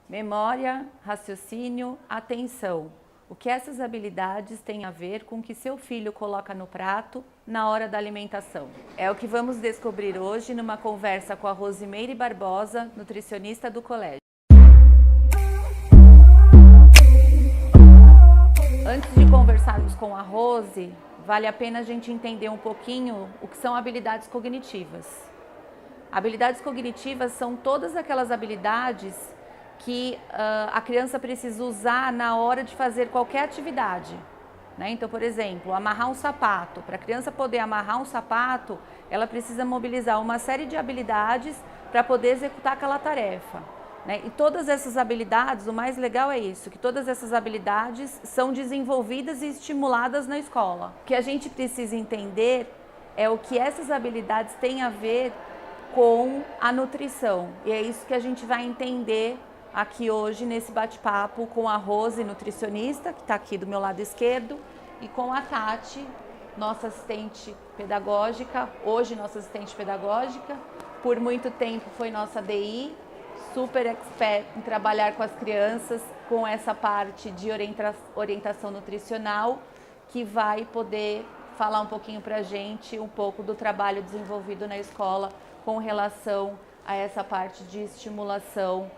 Memória, raciocínio, atenção. O que essas habilidades têm a ver com o que seu filho coloca no prato na hora da alimentação? É o que vamos descobrir hoje numa conversa com a Rosimeire Barbosa, nutricionista do colégio. Antes de conversarmos com a Rose, vale a pena a gente entender um pouquinho o que são habilidades cognitivas. Habilidades cognitivas são todas aquelas habilidades que a criança precisa usar na hora de fazer qualquer atividade, né? Então, por exemplo, amarrar um sapato. Para a criança poder amarrar um sapato, ela precisa mobilizar uma série de habilidades para poder executar aquela tarefa, né? E todas essas habilidades, o mais legal é isso, que todas essas habilidades são desenvolvidas e estimuladas na escola. O que a gente precisa entender é o que essas habilidades têm a ver com a nutrição. E é isso que a gente vai entender aqui hoje nesse bate-papo com a Rose, nutricionista, que está aqui do meu lado esquerdo, e com a Tati, nossa assistente pedagógica, hoje nossa assistente pedagógica, por muito tempo foi nossa DI, super expert em trabalhar com as crianças, com essa parte de orientação nutricional, que vai poder falar um pouquinho para a gente, um pouco do trabalho desenvolvido na escola com relação a essa parte de estimulação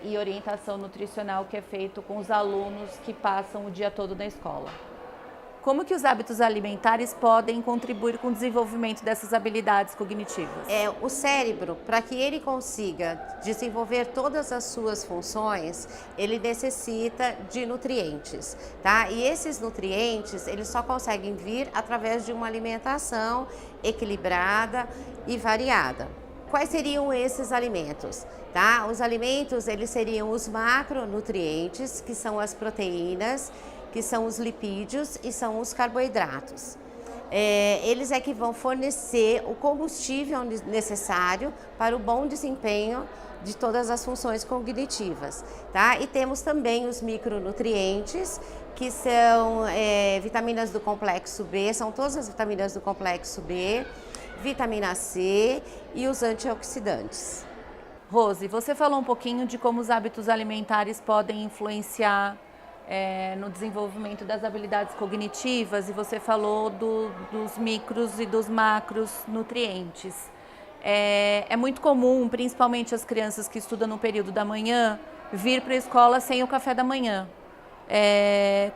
e orientação nutricional que é feito com os alunos que passam o dia todo na escola. Como que os hábitos alimentares podem contribuir com o desenvolvimento dessas habilidades cognitivas? O cérebro, para que ele consiga desenvolver todas as suas funções, ele necessita de nutrientes, tá? E esses nutrientes, eles só conseguem vir através de uma alimentação equilibrada e variada. Quais seriam esses alimentos? Tá? Os alimentos, eles seriam os macronutrientes, que são as proteínas, que são os lipídios e são os carboidratos. Eles é que vão fornecer o combustível necessário para o bom desempenho de todas as funções cognitivas. Tá? E temos também os micronutrientes, que são vitaminas do complexo B, são todas as vitaminas do complexo B, vitamina C e os antioxidantes. Rose, você falou um pouquinho de como os hábitos alimentares podem influenciar no desenvolvimento das habilidades cognitivas e você falou dos micros e dos macros nutrientes. É muito comum, principalmente as crianças que estudam no período da manhã, vir para a escola sem o café da manhã.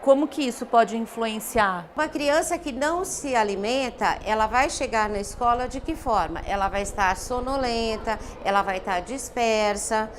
Como que isso pode influenciar? Uma criança que não se alimenta, ela vai chegar na escola de que forma? Ela vai estar sonolenta, ela vai estar dispersa,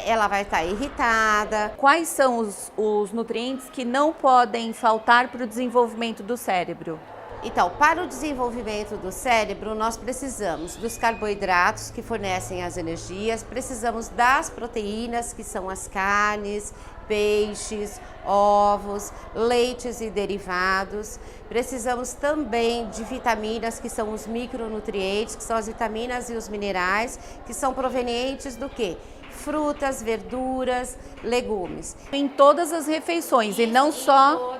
ela vai estar irritada. Quais são os nutrientes que não podem faltar para o desenvolvimento do cérebro? Então, para o desenvolvimento do cérebro, nós precisamos dos carboidratos que fornecem as energias, precisamos das proteínas, que são as carnes, peixes, ovos, leites e derivados. Precisamos também de vitaminas, que são os micronutrientes, que são as vitaminas e os minerais, que são provenientes do quê? Frutas, verduras, legumes. Em todas as refeições e não só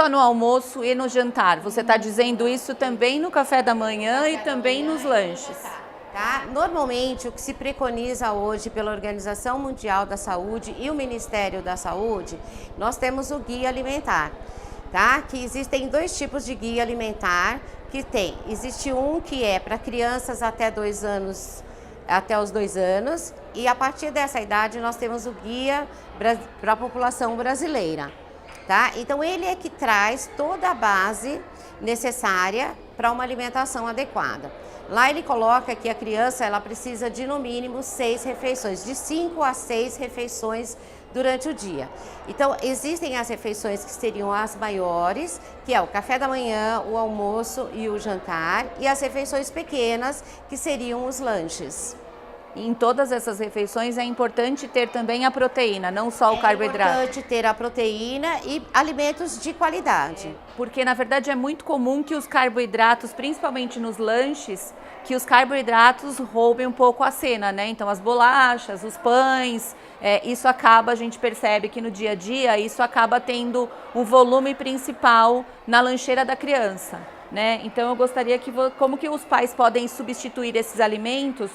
no almoço e no jantar. Você está dizendo isso também no café da manhã e também nos lanches. Tá? Normalmente, o que se preconiza hoje pela Organização Mundial da Saúde e o Ministério da Saúde, nós temos o guia alimentar, tá? Que existem dois tipos de guia alimentar, existe um que é para crianças até os 2 anos, e a partir dessa idade nós temos o guia para a população brasileira. Tá? Então ele é que traz toda a base necessária para uma alimentação adequada. Lá ele coloca que a criança ela precisa de no mínimo 6 refeições, de 5 a 6 refeições durante o dia. Então existem as refeições que seriam as maiores, que é o café da manhã, o almoço e o jantar, e as refeições pequenas, que seriam os lanches. Em todas essas refeições é importante ter também a proteína, não só o carboidrato. É importante ter a proteína e alimentos de qualidade. Porque na verdade é muito comum que os carboidratos, principalmente nos lanches, que os carboidratos roubem um pouco a cena, né? Então as bolachas, os pães, isso acaba, a gente percebe que no dia a dia, isso acaba tendo um volume principal na lancheira da criança. né? Então eu gostaria que, como que os pais podem substituir esses alimentos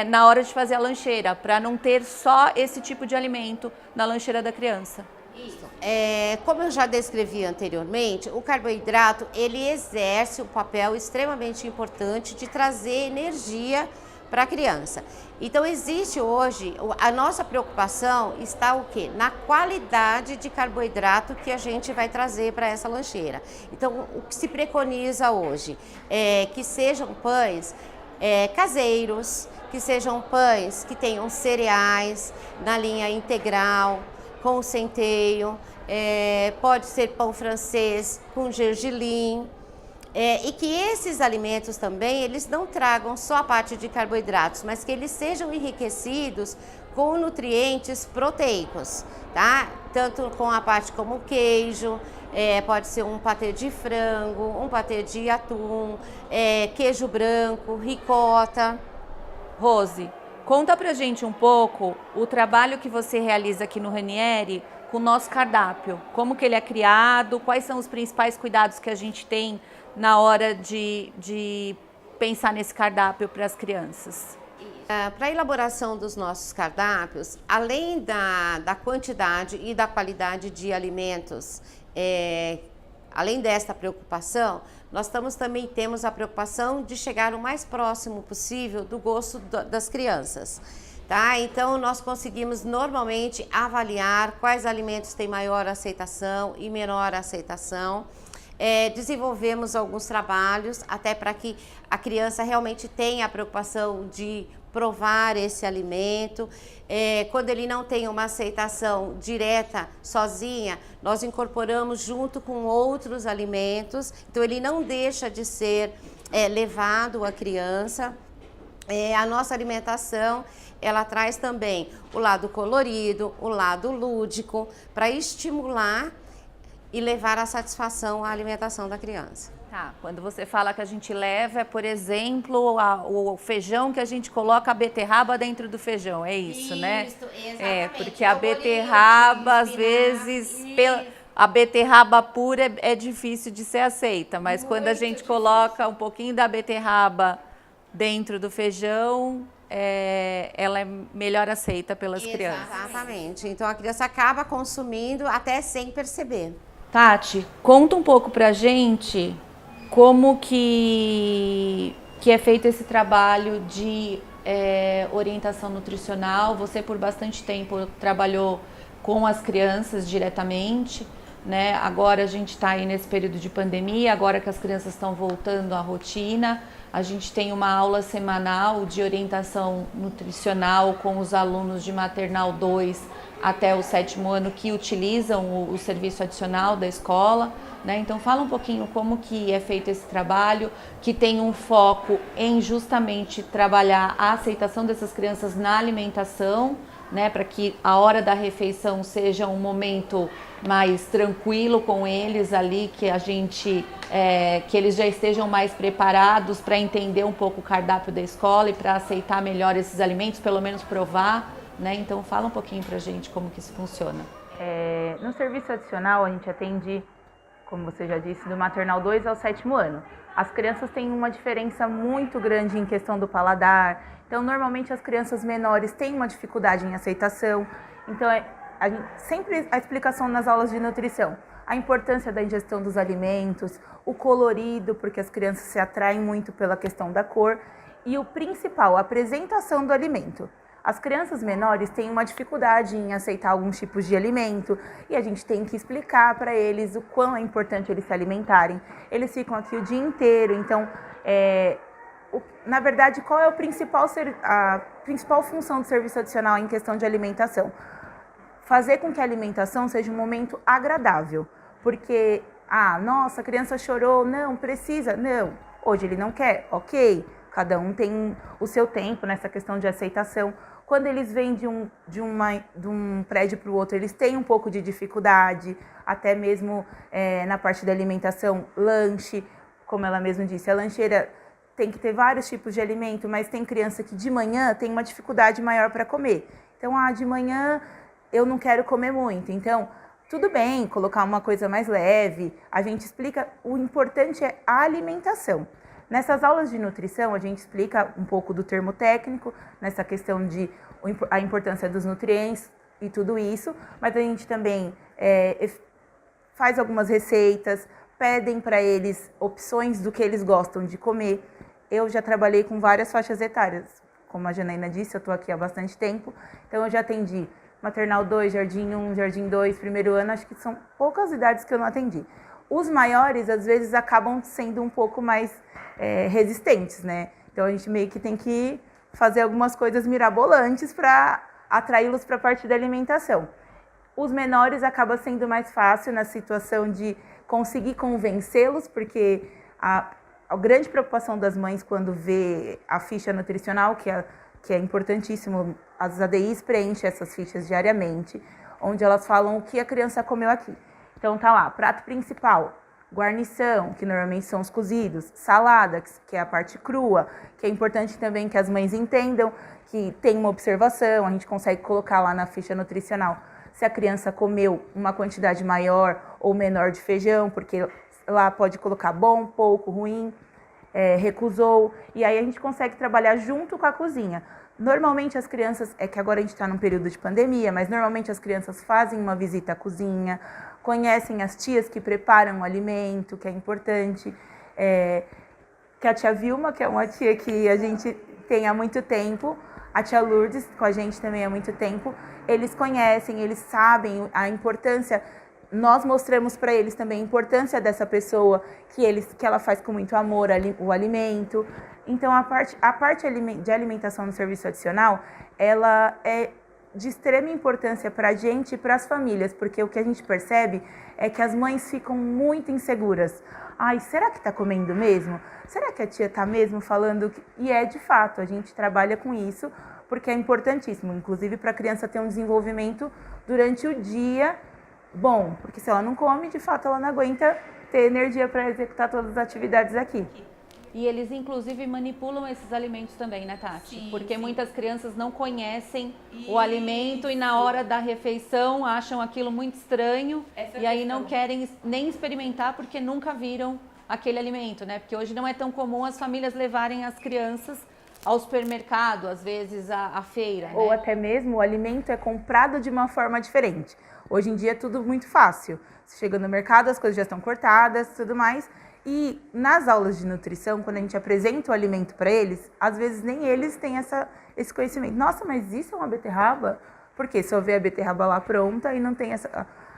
na hora de fazer a lancheira, para não ter só esse tipo de alimento na lancheira da criança? Isso. Como eu já descrevi anteriormente, o carboidrato ele exerce um papel extremamente importante de trazer energia para a criança. Então existe hoje, a nossa preocupação está o quê? Na qualidade de carboidrato que a gente vai trazer para essa lancheira. Então o que se preconiza hoje é que sejam pães caseiros, que sejam pães que tenham cereais na linha integral, com centeio, pode ser pão francês com gergelim, e que esses alimentos também, eles não tragam só a parte de carboidratos, mas que eles sejam enriquecidos com nutrientes proteicos, tá? Tanto com a parte como queijo, pode ser um patê de frango, um patê de atum, queijo branco, ricota. Rose, conta pra gente um pouco o trabalho que você realiza aqui no Ranieri com o nosso cardápio. Como que ele é criado, quais são os principais cuidados que a gente tem na hora de pensar nesse cardápio para as crianças? Para a elaboração dos nossos cardápios, além da quantidade e da qualidade de alimentos, além desta preocupação, nós também temos a preocupação de chegar o mais próximo possível do gosto das crianças. Tá? Então, nós conseguimos normalmente avaliar quais alimentos têm maior aceitação e menor aceitação. Desenvolvemos alguns trabalhos até para que a criança realmente tenha a preocupação de provar esse alimento. Quando ele não tem uma aceitação direta sozinha, nós incorporamos junto com outros alimentos, então ele não deixa de ser levado à criança. A nossa alimentação, ela traz também o lado colorido, o lado lúdico, para estimular e levar à satisfação a alimentação da criança. Tá, quando você fala que a gente leva, por exemplo, o feijão que a gente coloca a beterraba dentro do feijão, é isso, né? Isso, exatamente. Porque a beterraba, às vezes, a beterraba pura é difícil de ser aceita, mas quando a gente coloca um pouquinho da beterraba dentro do feijão, ela é melhor aceita pelas crianças. Exatamente, então a criança acaba consumindo até sem perceber. Tati, conta um pouco pra gente como que é feito esse trabalho de orientação nutricional. Você por bastante tempo trabalhou com as crianças diretamente, né? Agora a gente está aí nesse período de pandemia, agora que as crianças estão voltando à rotina, a gente tem uma aula semanal de orientação nutricional com os alunos de maternal 2 até o 7º ano que utilizam o serviço adicional da escola, né? Então fala um pouquinho como que é feito esse trabalho, que tem um foco em justamente trabalhar a aceitação dessas crianças na alimentação, né? Para que a hora da refeição seja um momento mais tranquilo com eles ali, que que eles já estejam mais preparados para entender um pouco o cardápio da escola e para aceitar melhor esses alimentos, pelo menos provar. Né? Então fala um pouquinho pra gente como que isso funciona. No serviço adicional a gente atende, como você já disse, do maternal 2 ao 7º ano. As crianças têm uma diferença muito grande em questão do paladar, então normalmente as crianças menores têm uma dificuldade em aceitação, então sempre a explicação nas aulas de nutrição, a importância da ingestão dos alimentos, o colorido, porque as crianças se atraem muito pela questão da cor, e o principal, a apresentação do alimento. As crianças menores têm uma dificuldade em aceitar alguns tipos de alimento e a gente tem que explicar para eles o quão é importante eles se alimentarem. Eles ficam aqui o dia inteiro, então, na verdade, qual é a principal função do serviço adicional em questão de alimentação? Fazer com que a alimentação seja um momento agradável, porque, nossa, a criança chorou, não, precisa, não, hoje ele não quer, ok, cada um tem o seu tempo nessa questão de aceitação. Quando eles vêm de um prédio para o outro, eles têm um pouco de dificuldade, até mesmo na parte da alimentação, lanche, como ela mesma disse, a lancheira tem que ter vários tipos de alimento, mas tem criança que de manhã tem uma dificuldade maior para comer. Então, de manhã eu não quero comer muito, então tudo bem colocar uma coisa mais leve, a gente explica, o importante é a alimentação. Nessas aulas de nutrição, a gente explica um pouco do termo técnico, nessa questão de a importância dos nutrientes e tudo isso, mas a gente também faz algumas receitas, pedem para eles opções do que eles gostam de comer. Eu já trabalhei com várias faixas etárias, como a Janaína disse, eu estou aqui há bastante tempo, então eu já atendi maternal 2, jardim 1, jardim 2, primeiro ano, acho que são poucas idades que eu não atendi. Os maiores, às vezes, acabam sendo um pouco mais resistentes, né? Então a gente meio que tem que fazer algumas coisas mirabolantes para atraí-los para a parte da alimentação. Os menores acaba sendo mais fácil na situação de conseguir convencê-los, porque a grande preocupação das mães quando vê a ficha nutricional, que é importantíssimo, as ADIs preenchem essas fichas diariamente, onde elas falam o que a criança comeu aqui. Então tá lá, prato principal, guarnição, que normalmente são os cozidos, salada, que é a parte crua, que é importante também que as mães entendam que tem uma observação, a gente consegue colocar lá na ficha nutricional se a criança comeu uma quantidade maior ou menor de feijão, porque lá pode colocar bom, pouco, ruim, recusou, e aí a gente consegue trabalhar junto com a cozinha. Normalmente as crianças, que agora a gente está num período de pandemia, mas normalmente as crianças fazem uma visita à cozinha, conhecem as tias que preparam o alimento, que é importante, que a tia Vilma, que é uma tia que a gente tem há muito tempo, a tia Lourdes, com a gente também há muito tempo, eles conhecem, eles sabem a importância. Nós mostramos para eles também a importância dessa pessoa, que ela faz com muito amor o alimento. Então, a parte de alimentação no serviço adicional, ela é de extrema importância para a gente e para as famílias, porque o que a gente percebe é que as mães ficam muito inseguras. Ai, será que está comendo mesmo? Será que a tia está mesmo falando? E de fato, a gente trabalha com isso, porque é importantíssimo, inclusive para a criança ter um desenvolvimento durante o dia bom, porque se ela não come, de fato ela não aguenta ter energia para executar todas as atividades aqui. E eles, inclusive, manipulam esses alimentos também, né, Tati? Sim, porque sim. Muitas crianças não conhecem o alimento e na hora da refeição acham aquilo muito estranho e aí não querem nem experimentar porque nunca viram aquele alimento, né? Porque hoje não é tão comum as famílias levarem as crianças ao supermercado, às vezes à feira, né? Ou até mesmo o alimento é comprado de uma forma diferente. Hoje em dia é tudo muito fácil. Você chega no mercado, as coisas já estão cortadas, tudo mais. E nas aulas de nutrição, quando a gente apresenta o alimento para eles, às vezes nem eles têm esse conhecimento. Nossa, mas isso é uma beterraba? Porque só vê a beterraba lá pronta e não tem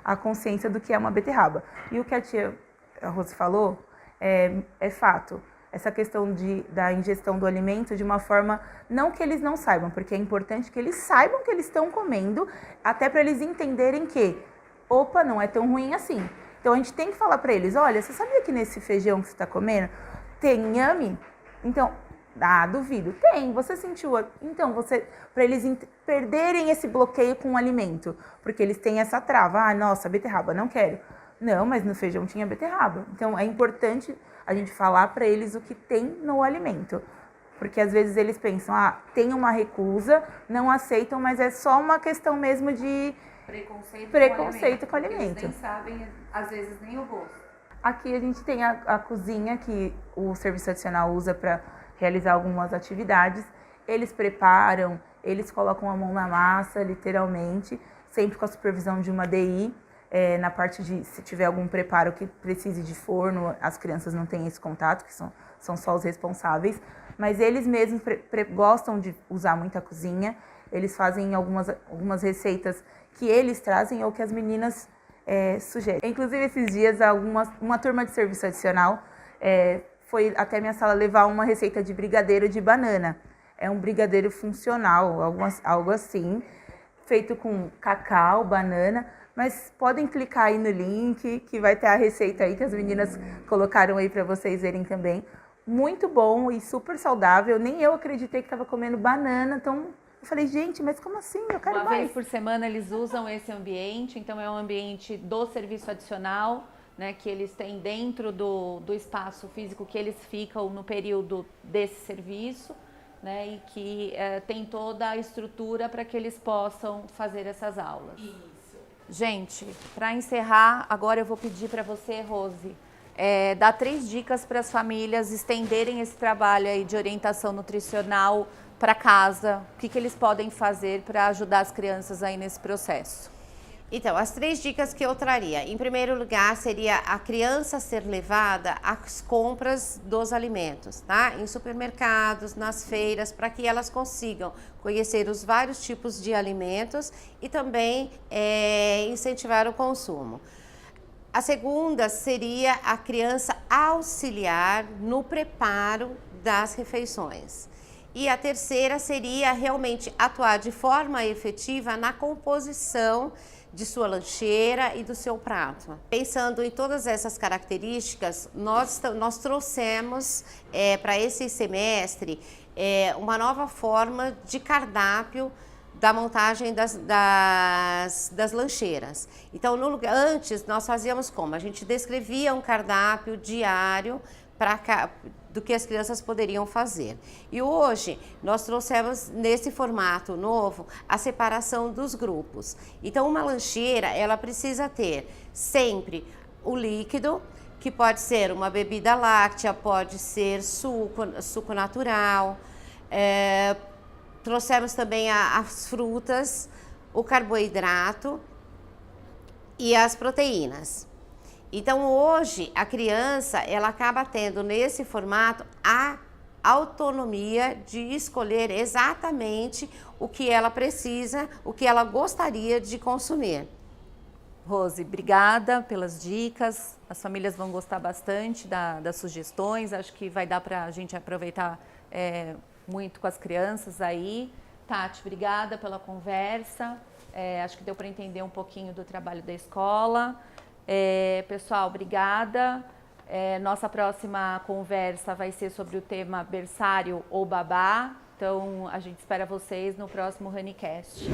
a consciência do que é uma beterraba. E o que a Rose falou é fato. Essa questão da ingestão do alimento de uma forma, não que eles não saibam, porque é importante que eles saibam que eles estão comendo, até para eles entenderem que, opa, não é tão ruim assim. Então a gente tem que falar para eles, olha, você sabia que nesse feijão que você está comendo tem inhame? Então, duvido. Tem, você sentiu. Então, para eles perderem esse bloqueio com o alimento, porque eles têm essa trava, nossa, beterraba, não quero. Não, mas no feijão tinha beterraba. Então é importante a gente falar para eles o que tem no alimento. Porque às vezes eles pensam, tem uma recusa, não aceitam, mas é só uma questão mesmo de preconceito com o alimento. Eles nem sabem, às vezes, nem o gosto. Aqui a gente tem a cozinha que o serviço adicional usa para realizar algumas atividades. Eles preparam, eles colocam a mão na massa, literalmente, sempre com a supervisão de uma DI. Na parte de, se tiver algum preparo que precise de forno, as crianças não têm esse contato, que são só os responsáveis. Mas eles mesmos gostam de usar muita cozinha. Eles fazem algumas receitas que eles trazem ou que as meninas sugerem. Inclusive, esses dias, uma turma de serviço adicional foi até minha sala levar uma receita de brigadeiro de banana. É um brigadeiro funcional, algo assim, feito com cacau, banana. Mas podem clicar aí no link, que vai ter a receita aí que as meninas colocaram aí para vocês verem também. Muito bom e super saudável. Nem eu acreditei que estava comendo banana, então eu falei, gente, mas como assim? Eu quero mais. Uma vez por semana eles usam esse ambiente, então é um ambiente do serviço adicional, né, que eles têm dentro do espaço físico que eles ficam no período desse serviço, né, e que tem toda a estrutura para que eles possam fazer essas aulas. Isso. Gente, para encerrar, agora eu vou pedir para você, Rose, dar 3 dicas para as famílias estenderem esse trabalho aí de orientação nutricional para casa. O que eles podem fazer para ajudar as crianças aí nesse processo? Então, as 3 dicas que eu traria. Em primeiro lugar, seria a criança ser levada às compras dos alimentos, tá? Em supermercados, nas feiras, para que elas consigam conhecer os vários tipos de alimentos e também incentivar o consumo. A segunda seria a criança auxiliar no preparo das refeições. E a terceira seria realmente atuar de forma efetiva na composição de sua lancheira e do seu prato. Pensando em todas essas características, nós trouxemos para esse semestre uma nova forma de cardápio da montagem das lancheiras. Então, antes nós fazíamos como? A gente descrevia um cardápio diário do que as crianças poderiam fazer. E hoje nós trouxemos nesse formato novo a separação dos grupos. Então, uma lancheira, ela precisa ter sempre o líquido, que pode ser uma bebida láctea, pode ser suco natural. Trouxemos também as frutas, o carboidrato e as proteínas. Então, hoje, a criança, ela acaba tendo nesse formato a autonomia de escolher exatamente o que ela precisa, o que ela gostaria de consumir. Rose, obrigada pelas dicas. As famílias vão gostar bastante das sugestões. Acho que vai dar para a gente aproveitar muito com as crianças aí. Tati, obrigada pela conversa. Acho que deu para entender um pouquinho do trabalho da escola. Pessoal, obrigada. Nossa próxima conversa vai ser sobre o tema berçário ou babá. Então, a gente espera vocês no próximo Honeycast.